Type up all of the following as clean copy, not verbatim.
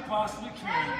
possibly can.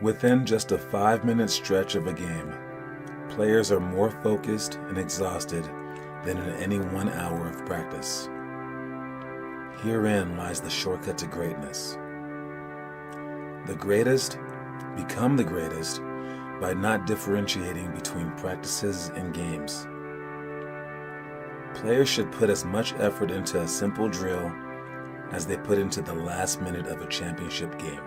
Within just a 5-minute stretch of a game, players are more focused and exhausted than in any 1 hour of practice. Herein lies the shortcut to greatness. The greatest become the greatest by not differentiating between practices and games. Players should put as much effort into a simple drill as they put into the last minute of a championship game.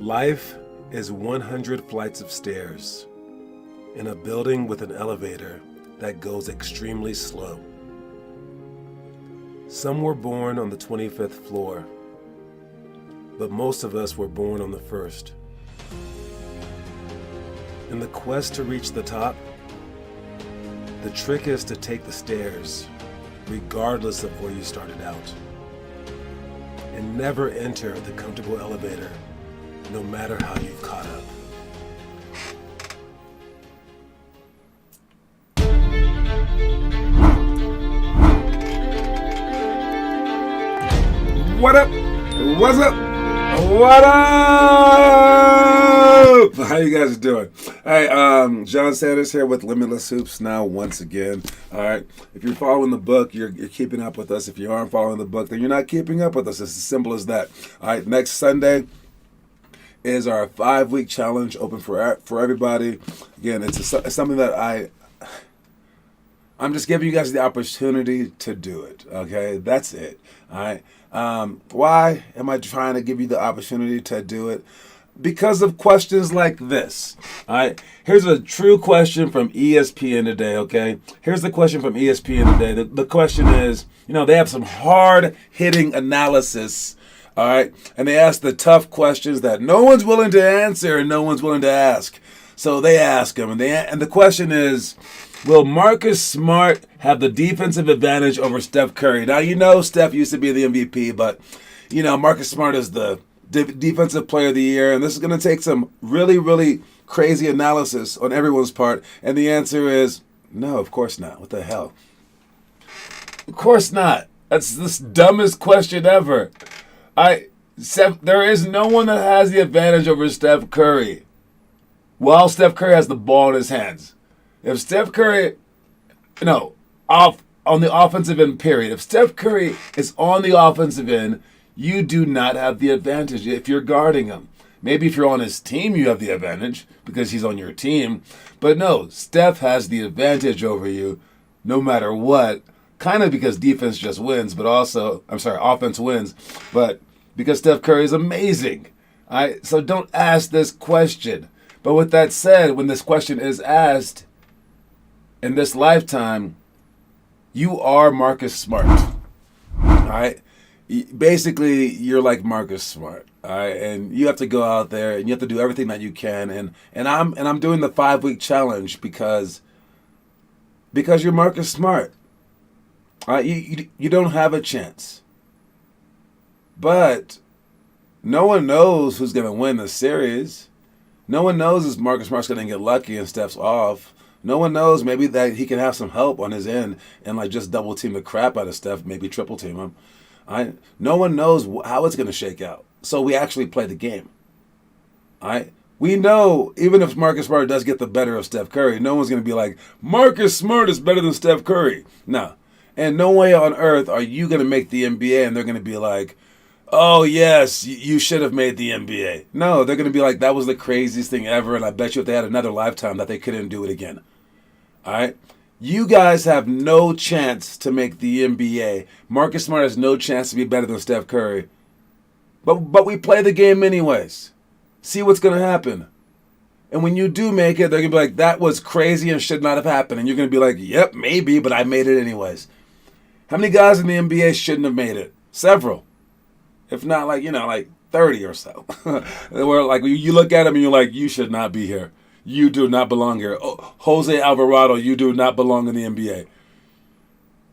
Life is 100 flights of stairs in a building with an elevator that goes extremely slow. Some were born on the 25th floor, but most of us were born on the first. In the quest to reach the top, the trick is to take the stairs, regardless of where you started out. and never enter the comfortable elevator, no matter how you've caught up. What up? What's up? What up? How you guys doing? Hey, John Sanders here with Limitless Hoops now once again. All right. If you're following the book, you're keeping up with us. If you aren't following the book, then you're not keeping up with us. It's as simple as that. All right. Next Sunday is our 5-week challenge open for everybody. Again, it's something that I'm just giving you guys the opportunity to do it. Okay. That's it. All right. Why am I trying to give you the opportunity to do it? Because of questions like this. All right. Here's a true question from ESPN today. Okay. Here's the question from ESPN today. The question is, they have some hard hitting analysis. All right. And they ask the tough questions that no one's willing to answer and no one's willing to ask. So they ask them. And the question is, will Marcus Smart have the defensive advantage over Steph Curry? Now, Steph used to be the MVP, but, Marcus Smart is the defensive player of the year. And this is going to take some really, really crazy analysis on everyone's part. And the answer is no, of course not. What the hell? Of course not. That's the dumbest question ever. There is no one that has the advantage over Steph Curry while Steph Curry has the ball in his hands. If Steph Curry, off on the offensive end, period. If Steph Curry is on the offensive end, you do not have the advantage if you're guarding him. Maybe if you're on his team, you have the advantage because he's on your team. But no, Steph has the advantage over you no matter what. Kind of because defense just wins, but also, offense wins. But because Steph Curry is amazing. So don't ask this question. But with that said, when this question is asked, in this lifetime, you are Marcus Smart. All right? Basically, you're like Marcus Smart. All right? And you have to go out there and you have to do everything that you can. And I'm doing the 5-week challenge because you're Marcus Smart. All right? You don't have a chance. But no one knows who's going to win the series. No one knows if Marcus Smart's going to get lucky and Steph's off. No one knows maybe that he can have some help on his end and just double team the crap out of Steph, maybe triple team him. No one knows how it's going to shake out. So we actually play the game. All right? We know even if Marcus Smart does get the better of Steph Curry, no one's going to be like, Marcus Smart is better than Steph Curry. No. And no way on earth are you going to make the NBA and they're going to be like, oh, yes, you should have made the NBA. No, they're going to be like, that was the craziest thing ever, and I bet you if they had another lifetime that they couldn't do it again. All right? You guys have no chance to make the NBA. Marcus Smart has no chance to be better than Steph Curry. But we play the game anyways. See what's going to happen. And when you do make it, they're going to be like, that was crazy and should not have happened. And you're going to be like, yep, maybe, but I made it anyways. How many guys in the NBA shouldn't have made it? Several. If not 30 or so. Where you look at him and you're like, you should not be here. You do not belong here. Oh, Jose Alvarado, you do not belong in the NBA.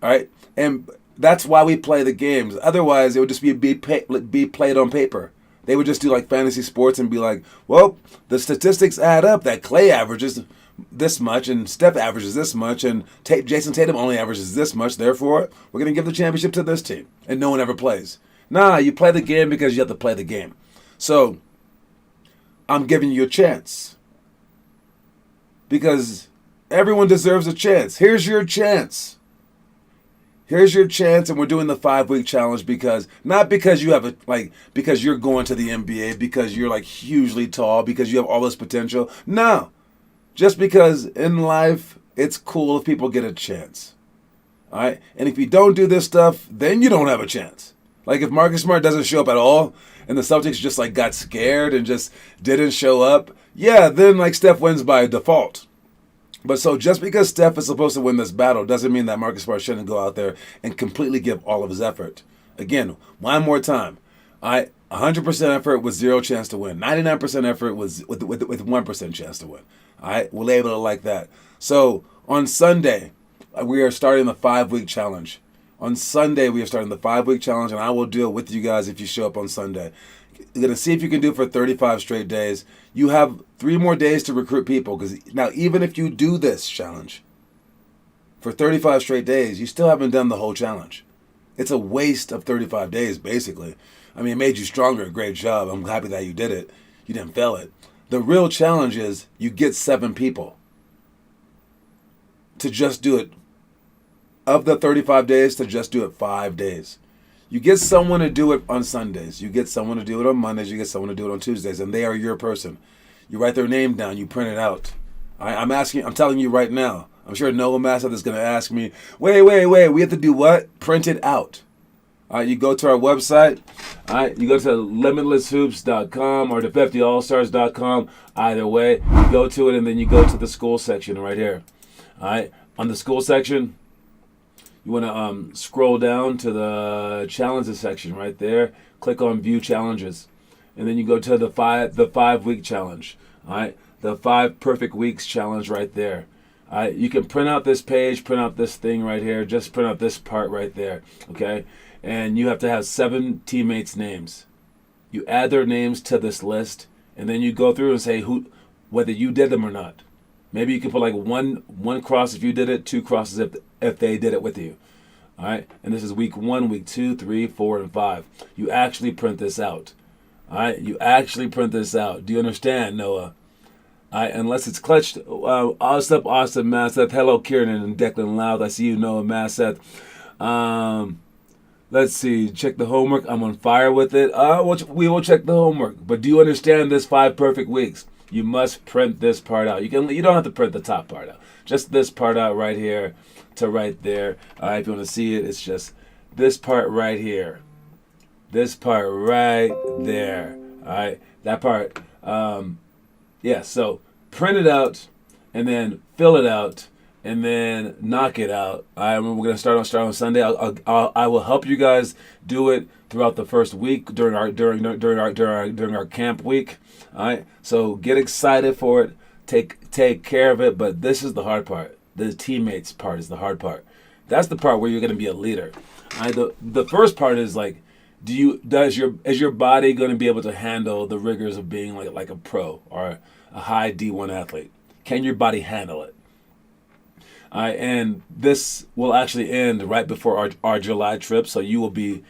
All right? And that's why we play the games. Otherwise, it would just be played on paper. They would just do fantasy sports and be like, well, the statistics add up that Clay averages this much and Steph averages this much and Jason Tatum only averages this much. Therefore, we're going to give the championship to this team. And no one ever plays. Nah, you play the game because you have to play the game. So, I'm giving you a chance. Because everyone deserves a chance. Here's your chance. Here's your chance, and we're doing the 5-week challenge not because you have because you're going to the NBA, because you're hugely tall, because you have all this potential. No. Just because in life, it's cool if people get a chance. All right? And if you don't do this stuff, then you don't have a chance. If Marcus Smart doesn't show up at all, and the Celtics just got scared and just didn't show up, yeah, then Steph wins by default. But so just because Steph is supposed to win this battle doesn't mean that Marcus Smart shouldn't go out there and completely give all of his effort. Again, one more time. 100% effort with 0 chance to win. 99% effort with 1% chance to win. All right, we'll label it like that. So on Sunday, we are starting the 5-week challenge. On Sunday, we are starting the 5-week challenge, and I will do it with you guys if you show up on Sunday. You're going to see if you can do it for 35 straight days. You have 3 more days to recruit people, because now even if you do this challenge for 35 straight days, you still haven't done the whole challenge. It's a waste of 35 days, basically. I mean, it made you stronger. Great job. I'm happy that you did it. You didn't fail it. The real challenge is you get 7 people to just do it. Of the 35 days, to just do it 5 days. You get someone to do it on Sundays. You get someone to do it on Mondays. You get someone to do it on Tuesdays, and they are your person. You write their name down. You print it out. I'm telling you right now. I'm sure Noah Masseth is going to ask me, wait. We have to do what? Print it out. All right, you go to our website. All right, you go to limitlesshoops.com or to 50allstars.com. Either way, you go to it, and then you go to the school section right here. All right, on the school section, you want to scroll down to the challenges section right there. Click on View Challenges, and then you go to the 5-week challenge. All right, the 5 perfect weeks challenge right there. All right, you can print out this page, print out this thing right here. Just print out this part right there. Okay, and you have to have 7 teammates' names. You add their names to this list, and then you go through and say whether you did them or not. Maybe you can put like one cross if you did it, 2 crosses if they did it with you. All right, and this is week 1, week 2, 3, 4, and 5. You actually print this out. All right, you actually print this out. Do you understand, Noah? All right, unless it's clutched. Awesome, Masseth. Hello, Kieran and Declan Loud. I see you, Noah Masseth. Let's see. Check the homework. I'm on fire with it. We will check the homework. But do you understand this 5 perfect weeks? You must print this part out. You don't have to print the top part out. Just this part out right here to right there. All right, if you want to see it, it's just this part right here. This part right there. All right, that part. Yeah, so print it out and then fill it out and then knock it out. All right, we're going to start on Sunday. I will help you guys do it throughout the first week during our camp week. All right, so get excited for it. Take care of it. But this is the hard part. The teammates part is the hard part. That's the part where you're going to be a leader. All right, the first part is like, is your body going to be able to handle the rigors of being like a pro or a high D1 athlete? Can your body handle it? All right, and this will actually end right before our July trip, so you will be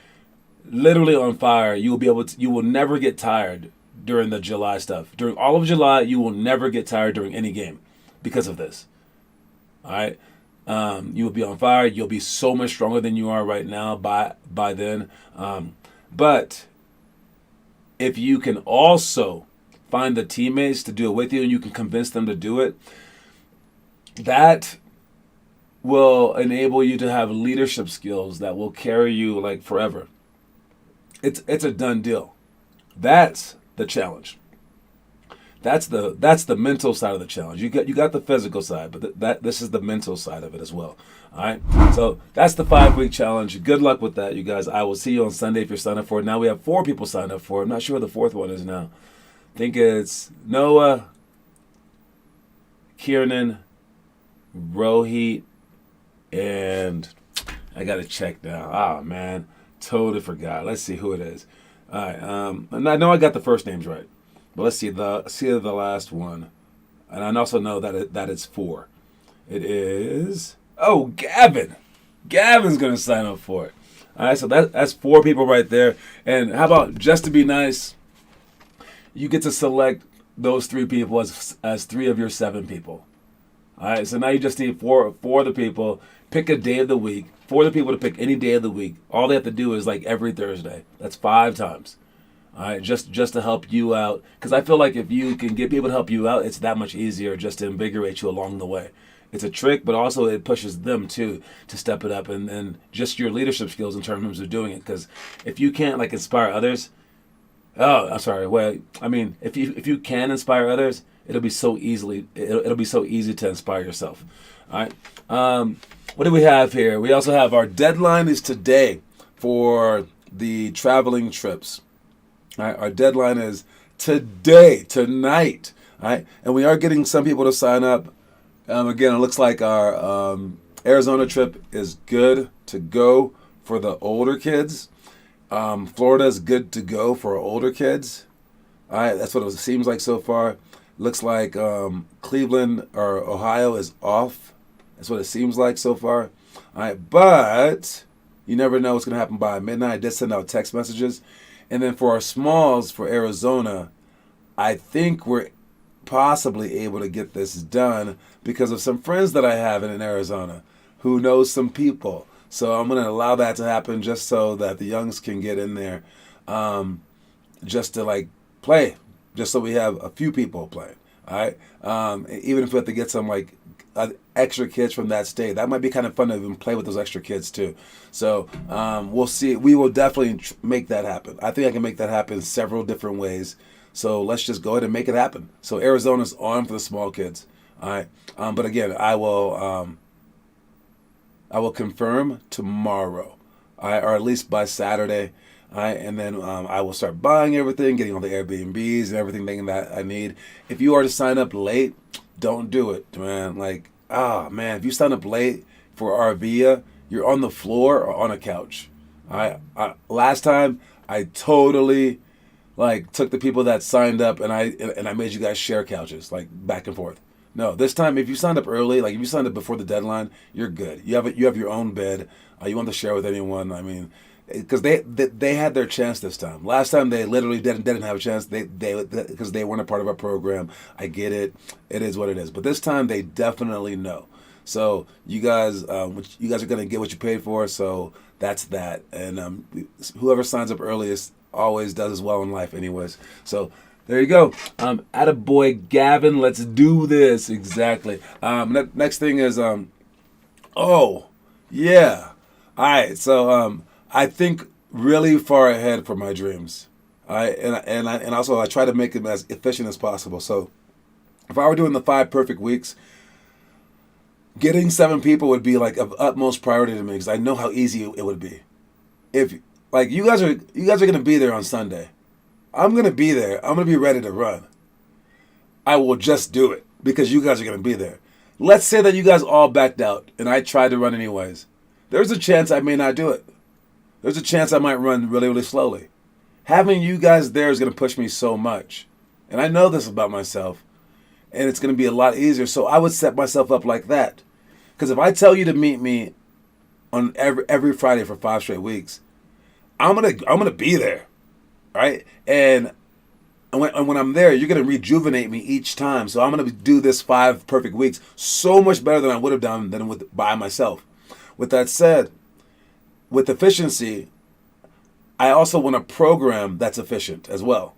literally on fire. You will never get tired during the July stuff. During all of July, you will never get tired during any game because of this. All right, you will be on fire. You'll be so much stronger than you are right now by then. But if you can also find the teammates to do it with you and you can convince them to do it, that will enable you to have leadership skills that will carry you like forever. It's a done deal. That's the challenge. That's the mental side of the challenge. You got the physical side, but this is the mental side of it as well. All right. So that's the 5-week challenge. Good luck with that, you guys. I will see you on Sunday if you're signed up for it. Now we have 4 people signed up for it. I'm not sure what the 4th one is now. I think it's Noah, Kiernan, Rohit, and I gotta check now. Oh man, totally forgot. Let's see who it is. All right. I know I got the first names right. But let's see the last one, and I also know that it's 4. It is Gavin. Gavin's gonna sign up for it. All right, so that's 4 people right there. And how about just to be nice, you get to select those 3 people as 3 of your 7 people. All right, so now you just need 4 of the people. Pick a day of the week. 4 of the people to pick any day of the week. All they have to do is like every Thursday. That's 5 times. All right, just to help you out, because I feel like if you can get people to help you out, it's that much easier just to invigorate you along the way. It's a trick, but also it pushes them too to step it up and just your leadership skills in terms of doing it. Because if you can't like inspire others, if you can inspire others, it'll be so easy to inspire yourself. All right. What do we have here? We also have our deadline is today for the traveling trips. All right, our deadline is tonight. All right, and we are getting some people to sign up. Again, it looks like our Arizona trip is good to go for the older kids. Florida is good to go for older kids. All right, that's what it seems like so far. Looks like Cleveland or Ohio is off. That's what it seems like so far. All right, but you never know what's going to happen by midnight. I did send out text messages. And then for our smalls for Arizona, I think we're possibly able to get this done because of some friends that I have in Arizona who knows some people. So I'm going to allow that to happen just so that the youngs can get in there, just to like play, just so we have a few people playing. All right, even if we have to get some like extra kids from that state, that might be kind of fun to even play with those extra kids too. So we'll see. We will definitely make that happen. I think I can make that happen several different ways. So let's just go ahead and make it happen. So Arizona's on for the small kids. All right, but again, I will confirm tomorrow, all right, or at least by Saturday. All right, and then I will start buying everything, getting all the Airbnbs and everything that I need. If you are to sign up late, don't do it, man. Like, man, if you sign up late for Arvia, you're on the floor or on a couch. All right, last time I totally like took the people that signed up and I made you guys share couches like back and forth. No, this time if you signed up early, like if you signed up before the deadline, you're good. You have your own bed. You want to share with anyone. I mean, because they had their chance this time. Last time they literally didn't have a chance. They because they weren't a part of our program. I get it. It is what it is. But this time they definitely know. So you guys are gonna get what you paid for. So that's that. And whoever signs up earliest always does as well in life, anyways. So. There you go. Attaboy Gavin, let's do this. Exactly. Next thing is, oh, yeah. All right, so I think really far ahead for my dreams. All right, and also I try to make them as efficient as possible. So if I were doing the 5 perfect weeks, getting 7 people would be like of utmost priority to me because I know how easy it would be. If like you guys are going to be there on Sunday. I'm going to be there. I'm going to be ready to run. I will just do it because you guys are going to be there. Let's say that you guys all backed out and I tried to run anyways. There's a chance I may not do it. There's a chance I might run really, really slowly. Having you guys there is going to push me so much. And I know this about myself. And it's going to be a lot easier. So I would set myself up like that. Because if I tell you to meet me on every Friday for 5 straight weeks, I'm gonna be there. Right? And when I'm there, you're going to rejuvenate me each time. So I'm going to do this 5 perfect weeks so much better than I would have done than by myself. With that said, with efficiency, I also want a program that's efficient as well.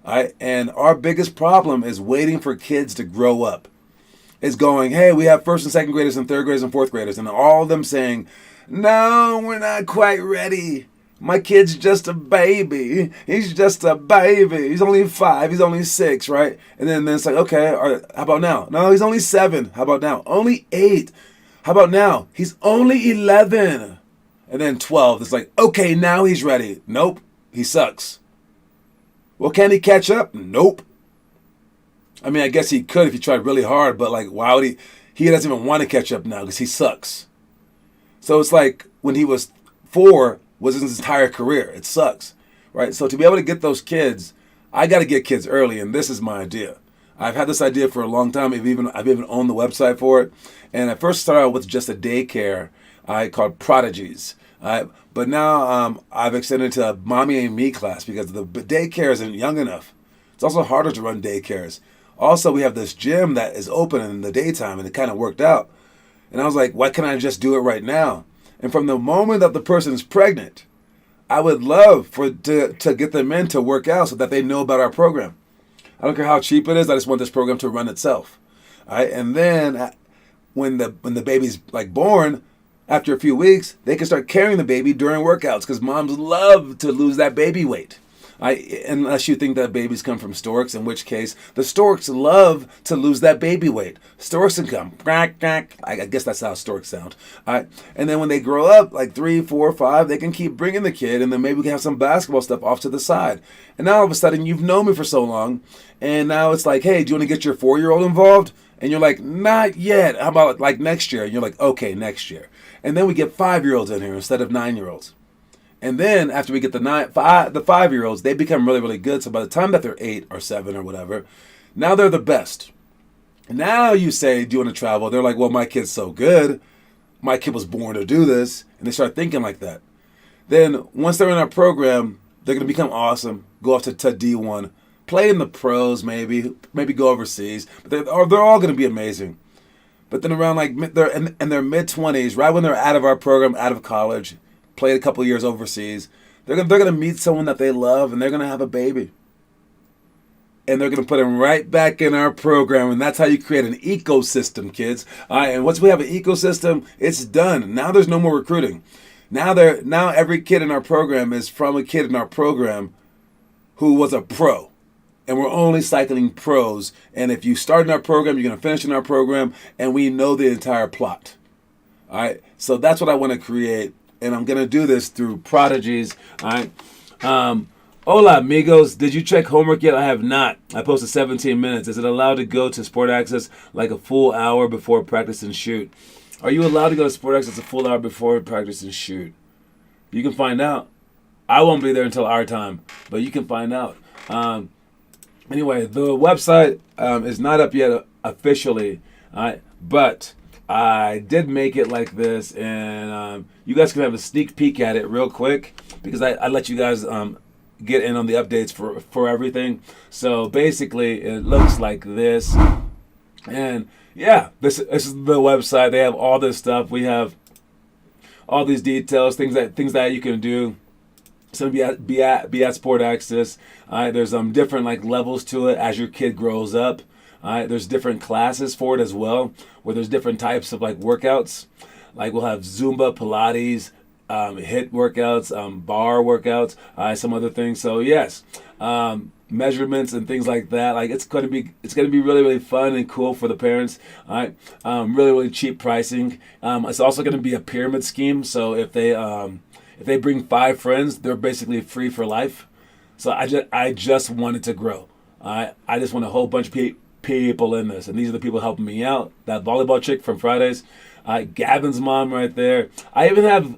All right? And our biggest problem is waiting for kids to grow up. It's going, hey, we have 1st and 2nd graders and 3rd graders and 4th graders. And all of them saying, no, we're not quite ready. My kid's just a baby. He's just a baby. He's only 5. He's only 6, right? And then it's like, okay, all right, how about now? No, he's only 7. How about now? Only 8. How about now? He's only 11. And then 12. It's like, okay, now he's ready. Nope, he sucks. Well, can he catch up? Nope. I mean, I guess he could if he tried really hard, but like, why would he? He doesn't even want to catch up now because he sucks. So it's like when he was 4, was his entire career. It sucks, right? So to be able to get those kids, I got to get kids early, and this is my idea. I've had this idea for a long time. I've even owned the website for it, and I first started out with just a daycare called Prodigies. But now I've extended to a mommy and me class because the daycare isn't young enough. It's also harder to run daycares. Also, we have this gym that is open in the daytime, and it kind of worked out. And I was like, why can't I just do it right now? And from the moment that the person is pregnant, I would love to get them in to work out so that they know about our program. I don't care how cheap it is. I just want this program to run itself. All right? And then when the baby's like born, after a few weeks, they can start carrying the baby during workouts because moms love to lose that baby weight. Unless you think that babies come from storks, in which case the storks love to lose that baby weight. Storks can come, I guess that's how storks sound. And then when they grow up, like 3, 4, 5, they can keep bringing the kid, and then maybe we can have some basketball stuff off to the side. And now all of a sudden, you've known me for so long, and now it's like, hey, do you want to get your 4-year-old involved? And you're like, not yet. How about like next year? And you're like, okay, next year. And then we get 5-year-olds in here instead of 9-year-olds. And then after we get the 5-year-olds, they become really, really good. So by the time that they're 8 or 7 or whatever, now they're the best. Now you say, do you want to travel? They're like, well, my kid's so good. My kid was born to do this. And they start thinking like that. Then once they're in our program, they're going to become awesome, go off to D1, play in the pros maybe go overseas. But they're all going to be amazing. But then around like they're in their mid-20s, right when they're out of our program, out of college, played a couple years overseas, they're gonna meet someone that they love, and they're gonna have a baby, and they're gonna put them right back in our program, and that's how you create an ecosystem, kids. All right, and once we have an ecosystem, it's done. Now there's no more recruiting. Now every kid in our program is from a kid in our program who was a pro. And we're only cycling pros. And if you start in our program, you're going to finish in our program. And we know the entire plot. All right. So that's what I want to create. And I'm going to do this through prodigies. All right. Hola, amigos. Did you check homework yet? I have not. I posted 17 minutes. Is it allowed to go to Sport Access like a full hour before practice and shoot? Are you allowed to go to Sport Access a full hour before practice and shoot? You can find out. I won't be there until our time. But you can find out. Anyway, the website is not up yet officially, but I did make it like this, and you guys can have a sneak peek at it real quick because I let you guys get in on the updates for everything. So basically, it looks like this, and yeah, this is the website. They have all this stuff. We have all these details, things that you can do. So be at Sport Access. There's different like levels to it as your kid grows up. There's different classes for it as well, where there's different types of like workouts. Like we'll have Zumba, Pilates, HIIT workouts, bar workouts, some other things. So yes, measurements and things like that. Like it's gonna be really, really fun and cool for the parents. All right, really, really cheap pricing. It's also gonna be a pyramid scheme. So if they bring 5 friends, they're basically free for life. So I just wanted to grow. I just want a whole bunch of people in this, and these are the people helping me out. That volleyball chick from Fridays, Gavin's mom right there. I even have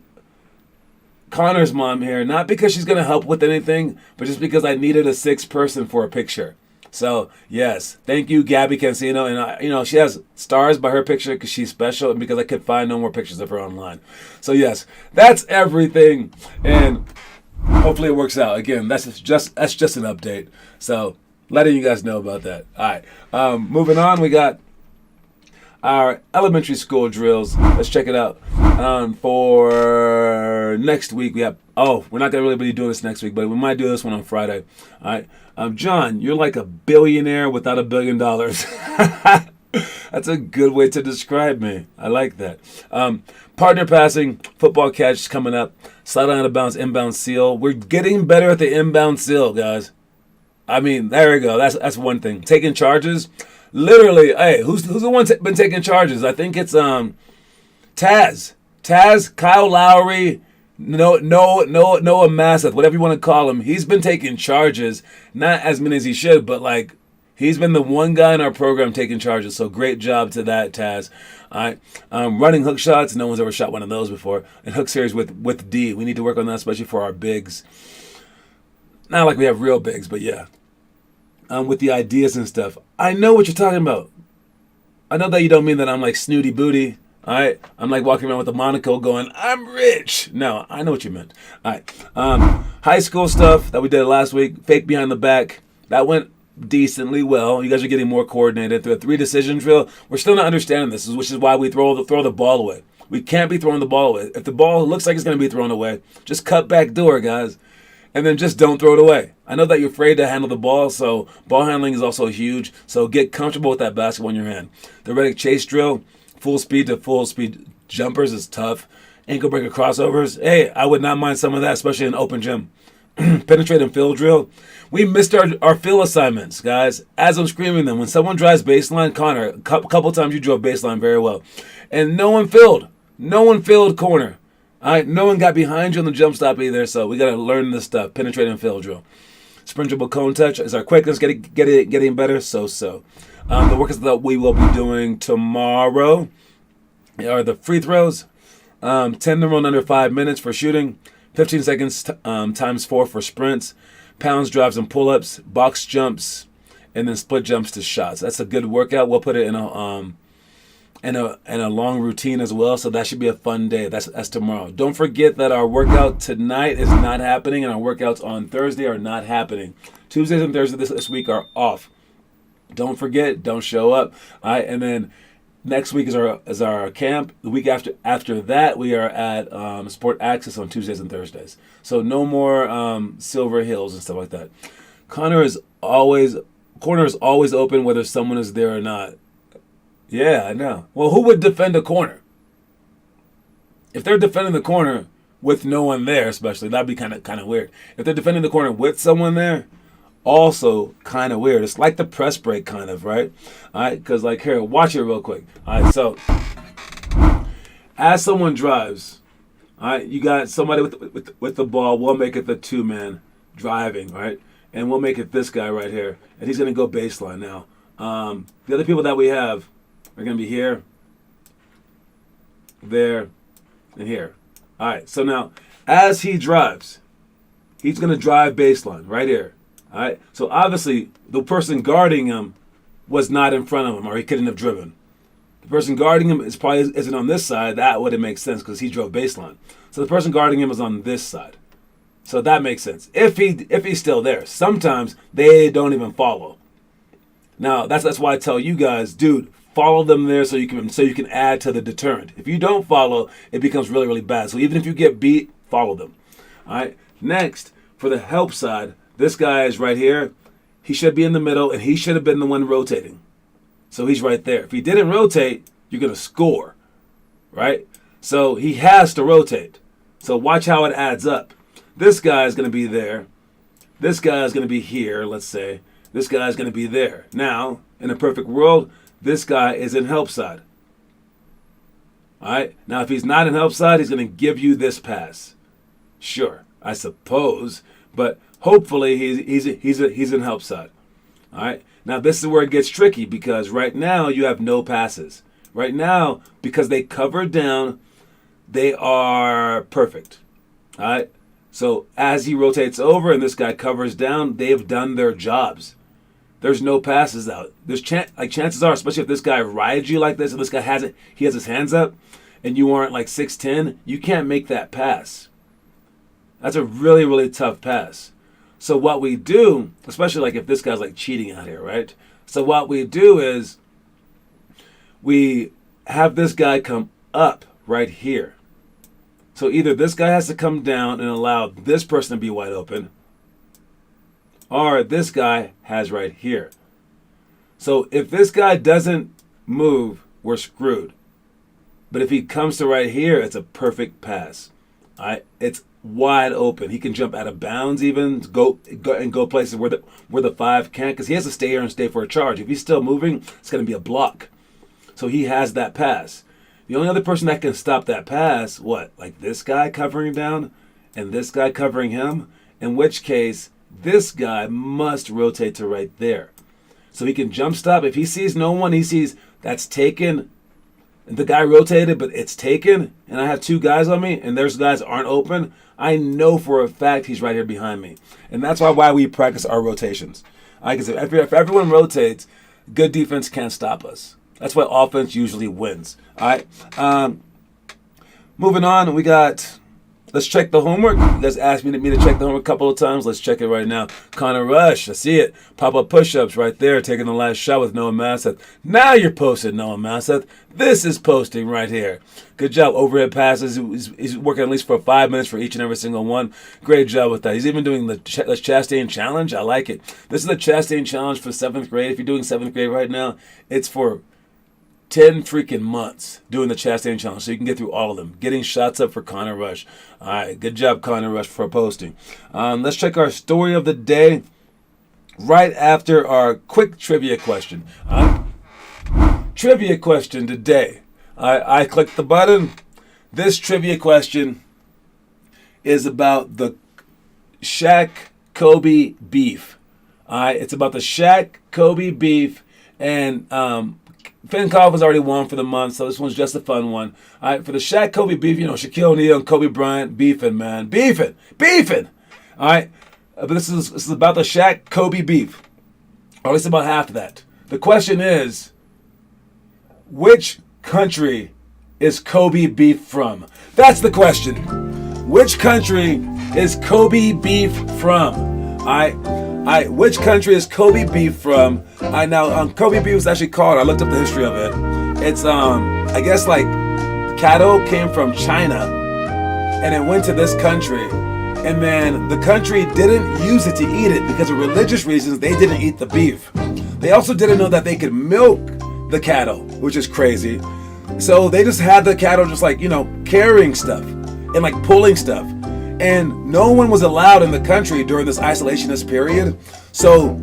Connor's mom here, not because she's gonna help with anything, but just because I needed a 6th person for a picture. So yes, thank you, Gabby Cancino, and she has stars by her picture because she's special, and because I could find no more pictures of her online. So yes, that's everything, and hopefully it works out. Again, that's just an update. So letting you guys know about that. All right, moving on, we got our elementary school drills. Let's check it out. For next week, we're not going to really be doing this next week, but we might do this one on Friday. All right. John, you're like a billionaire without $1 billion. That's a good way to describe me. I like that. Partner passing, football catch coming up. Slide out of bounds, inbound seal. We're getting better at the inbound seal, guys. I mean, there we go. That's one thing. Taking charges. Literally, hey, who's the one been taking charges? I think it's Taz, Kyle Lowry, Noah Masseth, whatever you want to call him. He's been taking charges, not as many as he should, but like he's been the one guy in our program taking charges. So great job to that, Taz. All right, running hook shots. No one's ever shot one of those before. And hook series with D. We need to work on that, especially for our bigs. Not like we have real bigs, but yeah. With the ideas and stuff. I know what you're talking about. I know that you don't mean that I'm like snooty booty. All right? I'm like walking around with a monocle going, I'm rich. No, I know what you meant. All right. High school stuff that we did last week. Fake behind the back. That went decently well. You guys are getting more coordinated. Through a 3 decision drill, we're still not understanding this, which is why we throw the ball away. We can't be throwing the ball away. If the ball looks like it's going to be thrown away, just cut back door, guys. And then just don't throw it away. I know that you're afraid to handle the ball, so ball handling is also huge. So get comfortable with that basketball in your hand. The Reddick chase drill, full speed to full speed jumpers is tough. Ankle breaker crossovers, hey, I would not mind some of that, especially in an open gym. Penetrate and fill drill. We missed our fill assignments, guys. As I'm screaming them, when someone drives baseline, Connor, a couple times you drove baseline very well. And no one filled. No one filled corner. All right, no one got behind you on the jump stop either, so we got to learn this stuff. Penetrate and fill drill. Sprint dribble cone touch. Is our quickness getting better? So. The workouts that we will be doing tomorrow are the free throws, 10 to run under 5 minutes for shooting, 15 seconds times 4 for sprints, pounds, drives, and pull-ups, box jumps, and then split jumps to shots. That's a good workout. We'll put it in a long routine as well, so that should be a fun day. That's tomorrow. Don't forget that our workout tonight is not happening, and our workouts on Thursday are not happening. Tuesdays and Thursdays this week are off. Don't forget, don't show up. All right, and then next week is our camp. The week after that, we are at Sport Access on Tuesdays and Thursdays. So no more Silver Hills and stuff like that. Corner is always open whether someone is there or not. Yeah, I know. Well, who would defend a corner? If they're defending the corner with no one there, especially, that'd be kind of weird. If they're defending the corner with someone there, also kind of weird. It's like the press break, kind of, right? All right, because like here, watch it real quick. All right, so as someone drives, all right, you got somebody with the ball. We'll make it the 2-man driving, right? And we'll make it this guy right here, and he's gonna go baseline now. The other people that we have are going to be here, there, and here. All right, so now as he drives, he's going to drive baseline right here. All right, so obviously the person guarding him was not in front of him, or he couldn't have driven. The person guarding him isn't on this side. That wouldn't make sense because he drove baseline. So the person guarding him is on this side. So that makes sense. If he's still there. Sometimes they don't even follow. Now that's why I tell you guys, dude, follow them there so you can add to the deterrent. If you don't follow, it becomes really, really bad. So even if you get beat, follow them. All right. Next, for the help side, this guy is right here. He should be in the middle, and he should have been the one rotating. So he's right there. If he didn't rotate, you're gonna score, right? So he has to rotate. So watch how it adds up. This guy is gonna be there. This guy is gonna be here. Let's say this guy is gonna be there. Now, in a perfect world, this guy is in help side. All right. Now, if he's not in help side, he's going to give you this pass. Sure, I suppose, but hopefully he's in help side. All right. Now, this is where it gets tricky because right now you have no passes. Right now, because they cover down, they are perfect. All right. So as he rotates over and this guy covers down, they've done their jobs. There's no passes out. There's chances are, especially if this guy rides you like this and this guy has his hands up, and you aren't like 6'10", you can't make that pass. That's a really, really tough pass. So what we do, especially like if this guy's like cheating out here, right? So what we do is we have this guy come up right here. So either this guy has to come down and allow this person to be wide open, or this guy has right here. So if this guy doesn't move, we're screwed. But if he comes to right here, it's a perfect pass. All right, it's wide open. He can jump out of bounds, even go places where the 5 can't, because he has to stay here and stay for a charge. If he's still moving, it's going to be a block. So he has that pass. The only other person that can stop that pass, like this guy covering down and this guy covering him, in which case this guy must rotate to right there. So he can jump stop. If he sees no one, he sees that's taken, and the guy rotated, but it's taken, and I have 2 guys on me, and those guys aren't open, I know for a fact he's right here behind me. And that's why we practice our rotations. Because if everyone rotates, good defense can't stop us. That's why offense usually wins. All right. Moving on, we got... Let's check the homework. You guys asked me to check the homework a couple of times. Let's check it right now. Connor Rush, I see it. Pop-up push-ups right there, taking the last shot with Noah Masseth. Now you're posted, Noah Masseth. This is posting right here. Good job. Overhead passes. He's working at least for 5 minutes for each and every single one. Great job with that. He's even doing the Chastain Challenge. I like it. This is the Chastain Challenge for 7th grade. If you're doing 7th grade right now, it's for 10 freaking months doing the Chastain Challenge, so you can get through all of them. Getting shots up for Connor Rush. All right, good job, Connor Rush, for posting. Let's check our story of the day right after our quick trivia question. Trivia question today. I clicked the button. This trivia question is about the Shaq Kobe beef. All right, it's about the Shaq Kobe beef, and Finkoff has already won for the month, so this one's just a fun one. All right, for the Shaq Kobe beef, Shaquille O'Neal and Kobe Bryant beefing, man. Beefing. All right, but this is about the Shaq Kobe beef, or at least about half of that. The question is, which country is Kobe beef from? That's the question. Which country is Kobe beef from? All right, which country is Kobe beef from? Now, Kobe beef was actually called, I looked up the history of it. It's, I guess, like, cattle came from China, and it went to this country. And then the country didn't use it to eat it because of religious reasons. They didn't eat the beef. They also didn't know that they could milk the cattle, which is crazy. So they just had the cattle just like, carrying stuff and like pulling stuff. And no one was allowed in the country during this isolationist period. So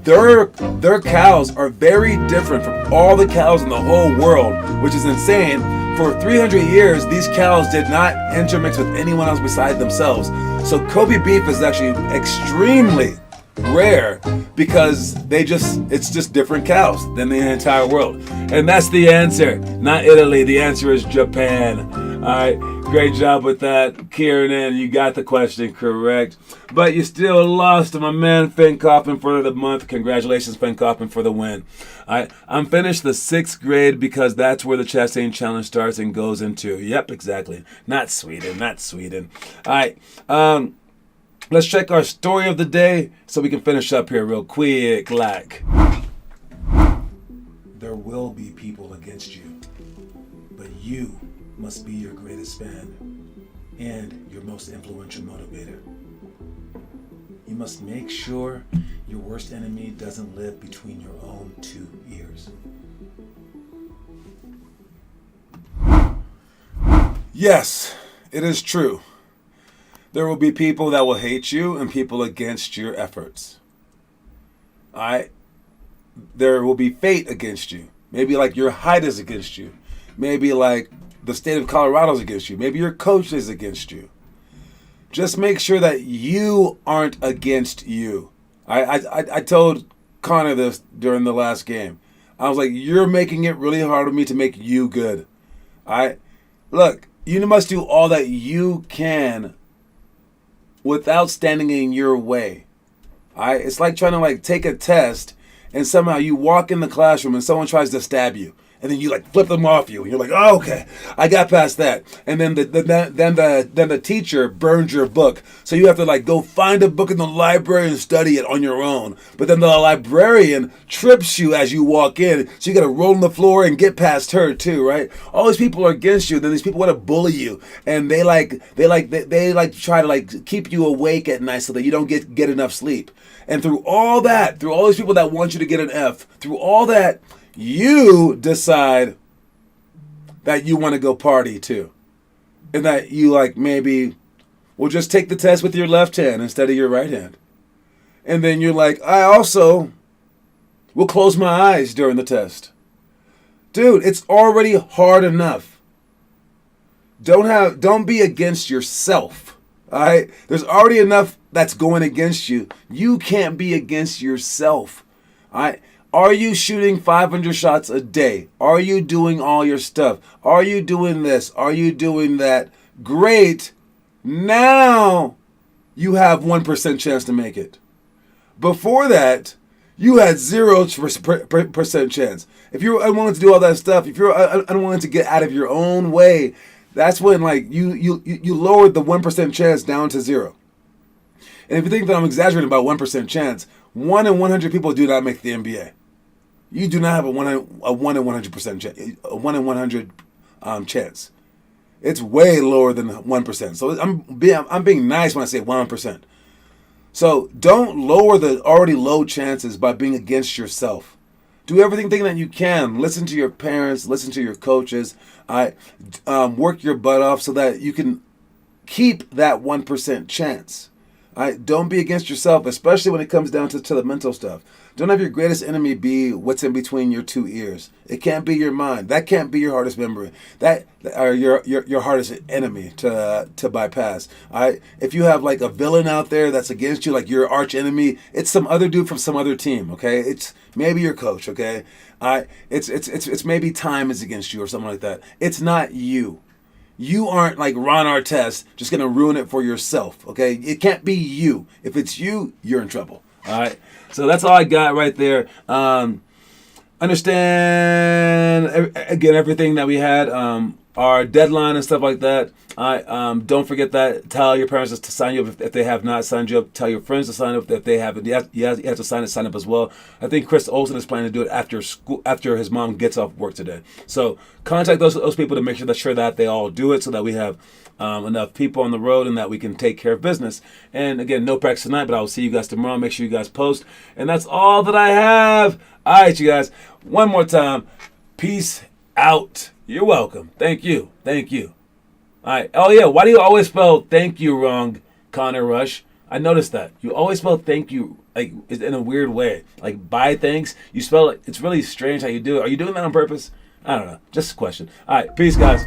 their cows are very different from all the cows in the whole world, which is insane. For 300 years, these cows did not intermix with anyone else beside themselves. So Kobe beef is actually extremely rare because it's just different cows than the entire world. And that's the answer. Not Italy. The answer is Japan. All right. Great job with that, Kieran. You got the question correct. But you still lost to my man Finn Kaufman for the month. Congratulations, Finn Kaufman, for the win. All right. I'm finished the 6th grade because that's where the Chastain Challenge starts and goes into. Yep, exactly. Not Sweden. All right. Let's check our story of the day so we can finish up here real quick. There will be people against you, but you must be your greatest fan and your most influential motivator. You must make sure your worst enemy doesn't live between your own 2 ears. Yes, it is true. There will be people that will hate you and people against your efforts. There will be fate against you. Maybe like your height is against you. Maybe like the state of Colorado is against you. Maybe your coach is against you. Just make sure that you aren't against you. I told Connor this during the last game. I was like, you're making it really hard for me to make you good. Look, you must do all that you can without standing in your way. It's like trying to take a test and somehow you walk in the classroom and someone tries to stab you. And then you flip them off you, and you're like, oh, okay, I got past that. And then the teacher burns your book, so you have to go find a book in the library and study it on your own. But then the librarian trips you as you walk in, so you got to roll on the floor and get past her too, right? All these people are against you. Then these people want to bully you, and they try to keep you awake at night so that you don't get enough sleep. And through all these people that want you to get an F, through all that, you decide that you want to go party too. And that you maybe will just take the test with your left hand instead of your right hand. And then you're like, I also will close my eyes during the test. Dude, it's already hard enough. Don't be against yourself. All right? There's already enough that's going against you. You can't be against yourself. All right? Are you shooting 500 shots a day? Are you doing all your stuff? Are you doing this? Are you doing that? Great. Now you have 1% chance to make it. Before that, you had 0% chance. If you're unwilling to do all that stuff, if you're unwilling to get out of your own way, that's when you lowered the 1% chance down to 0. And if you think that I'm exaggerating about 1% chance, 1 in 100 people do not make the NBA. You do not have a 1 in 100% chance, a 1 in 100 chance. It's way lower than 1%. So I'm being nice when I say 1%. So don't lower the already low chances by being against yourself. Do everything that you can. Listen to your parents. Listen to your coaches. Work your butt off so that you can keep that 1% chance. Don't be against yourself, especially when it comes down to the mental stuff. Don't have your greatest enemy be what's in between your two ears. It can't be your mind. That can't be your hardest memory. That or your hardest enemy to bypass. All right. If you have like a villain out there that's against you, like your arch enemy, it's some other dude from some other team. Okay. It's maybe your coach. Okay. All right. It's maybe time is against you or something like that. It's not you. You aren't like Ron Artest just going to ruin it for yourself, okay? It can't be you. If it's you, you're in trouble, all right? So that's all I got right there. Understand, again, everything that we had, our deadline and stuff like that. Don't forget that. Tell your parents to sign you up if they have not signed you up. Tell your friends to sign up if they haven't. You have to sign up as well. I think Chris Olsen is planning to do it after school, after his mom gets off work today. So contact those people to make sure that they all do it, so that we have enough people on the road and that we can take care of business. And again, no practice tonight, but I will see you guys tomorrow. Make sure you guys post. And that's all that I have. All right, you guys. One more time. Peace out. You're welcome. Thank you. Thank you. All right. Oh, yeah. Why do you always spell thank you wrong, Connor Rush? I noticed that. You always spell thank you like in a weird way. Like buy thanks. You spell it. It's really strange how you do it. Are you doing that on purpose? I don't know. Just a question. All right. Peace, guys.